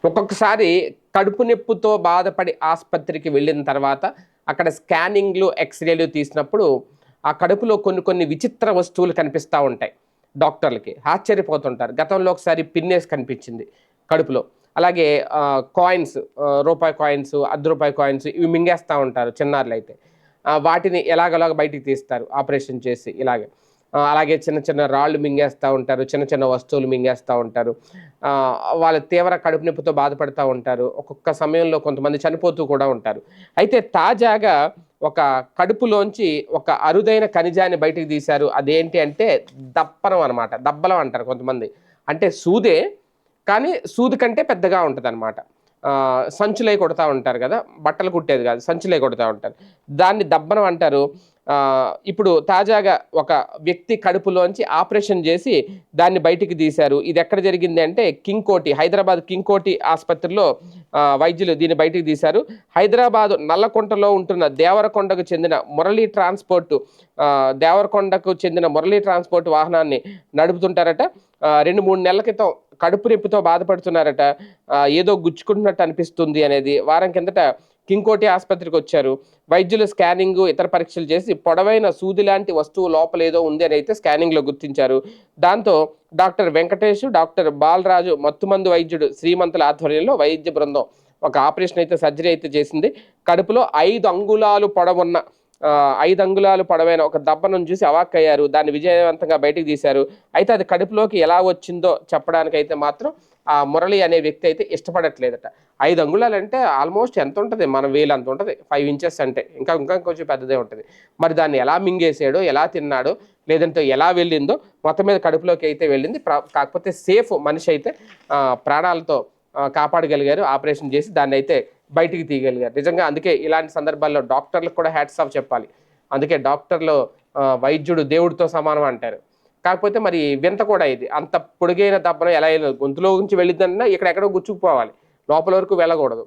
ఒక్కొక్కసారి కడుపు నొప్పితో బాధపడి ఆస్పత్రికి వెళ్ళిన తర్వాత అక్కడ స్కానింగ్లు, ఎక్స్‌రేలు తీసినప్పుడు ఆ కడుపులో కొన్ని విచిత్ర వస్తువులు కనిపిస్తా ఉంటాయి. డాక్టర్లకి ఆశ్చర్యపోతుంటారు. గతంలో ఒకసారి పిన్నేసి కనిపించింది కడుపులో. అలాగే కాయిన్స్, రూపాయి కాయిన్స్, రూ. 10 కాయిన్స్ ఇవి మింగేస్తా ఉంటారు చిన్నారులైతే. వాటిని ఎలాగోలాగ బయటికి తీస్తారు ఆపరేషన్ చేసి ఇలాగ. అలాగే చిన్న చిన్న రాళ్ళు మింగేస్తా ఉంటారు. చిన్న చిన్న వస్తువులు మింగేస్తా ఉంటారు. వాళ్ళు తీవ్ర కడుపు నొప్పితో బాధపడతా ఉంటారు. ఒక్కొక్క సమయంలో కొంతమంది చనిపోతూ కూడా ఉంటారు. అయితే తాజాగా ఒక కడుపులోంచి ఒక అరుదైన ఖనిజాన్ని బయటికి తీశారు. అదేంటి అంటే దప్పనం అనమాట. దబ్బలం అంటారు కొంతమంది. అంటే సూదే, కానీ సూది కంటే పెద్దగా ఉంటదనమాట. సంచులయి కొడతా ఉంటారు గదా! బట్టలు కుట్టేది గాదు. సంచులయి కొడతా ఉంటారు. దాన్ని దబ్బనం అంటారు. ఇప్పుడు తాజాగా ఒక వ్యక్తి కడుపులోంచి ఆపరేషన్ జేసి దాన్ని బయటికి తీశారు. ఇదెక్కడ జరిగింది అంటే హైదరాబాద్ కింగ్ కోఠి ఆస్పత్రిలో వైద్యులు దీన్ని బయటికి తీశారు. హైదరాబాద్ నల్లకుంటలో ఉంటున్న దేవరకొండకు చెందిన దేవరకొండకు చెందిన మురళీ ట్రాన్స్‌పోర్ట్ వాహనాన్ని నడుపుతుంటారట. 2, 3 నెలల క్రితం కడుపు నొప్పితో బాధపడుతున్నారట. ఏదో గుచ్చుకుంటున్నట్టు అనిపిస్తుంది అనేది. వారం కిందట కింగ్ కోఠి ఆస్పత్రికొచ్చారు. వైద్యులు స్కానింగు, ఇతర పరీక్షలు చేసి పొడవైన సూది లాంటి వస్తువు లోపల ఏదో ఉంది అని అయితే స్కానింగ్‌లో గుర్తించారు. దాంతో డాక్టర్ వెంకటేష్, డాక్టర్ బాలరాజు, మత్తుమందు వైద్యుడు శ్రీమంతుల ఆధ్వర్యంలో వైద్య బృందం ఒక ఆపరేషన్ అయితే సర్జరీ అయితే చేసింది. కడుపులో 5 అంగుళాలు పొడవున్న 5 అంగుళాలు పొడవైన ఒక దబ్బనం చూసి అవాక్కయ్యారు. దాన్ని విజయవంతంగా బయటికి తీశారు. అయితే అది కడుపులోకి ఎలా వచ్చిందో చెప్పడానికైతే మాత్రం ఆ మురళి అనే వ్యక్తి అయితే ఇష్టపడట్లేదట. 5 అంగుళాలంటే ఆల్మోస్ట్ ఎంతుంటది? మన వేలంత ఉంటది. 5 ఇంచెస్ అంటే. ఇంకా కొంచెం పెద్దదే ఉంటది. మరి దాన్ని ఎలా మింగేసాడో, ఎలా తిన్నాడో, లేదంటే ఎలా వెళ్ళిందో మొత్తం మీద కడుపులోకి అయితే వెళ్ళింది. కాకపోతే సేఫ్ మనిషైతే ప్రాణాలతో కాపాడగలిగారు. ఆపరేషన్ చేసి దాన్నైతే బయటికి తీయగలిగారు. నిజంగా అందుకే ఇలాంటి సందర్భాల్లో డాక్టర్లకు కూడా హ్యాట్స్ ఆఫ్ చెప్పాలి. అందుకే డాక్టర్‌లు వైద్యుడు దేవుడితో సమానం అంటారు. కాకపోతే మరి వింత కూడా ఇది. అంత పొడుగైన దబ్బనం ఎలా గొంతులో నుంచి వెళ్ళిందన్నా ఇక్కడెక్కడో గుచ్చుకుపోవాలి. లోపల వరకు వెళ్ళకూడదు.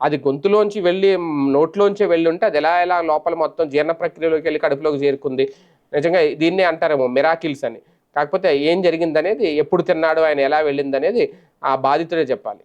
అది గొంతులోంచి వెళ్ళి నోట్లోంచే వెళ్ళుంటే అది ఎలా లోపల మొత్తం జీర్ణ ప్రక్రియలోకెళ్ళి కడుపులోకి చేరుకుంది. నిజంగా దీన్నే అంటారేమో మిరాకిల్స్ అని. కాకపోతే ఏం జరిగిందనేది, ఎప్పుడు తిన్నాడో, ఆయన ఎలా వెళ్ళిందనేది ఆ బాధితుడే చెప్పాలి.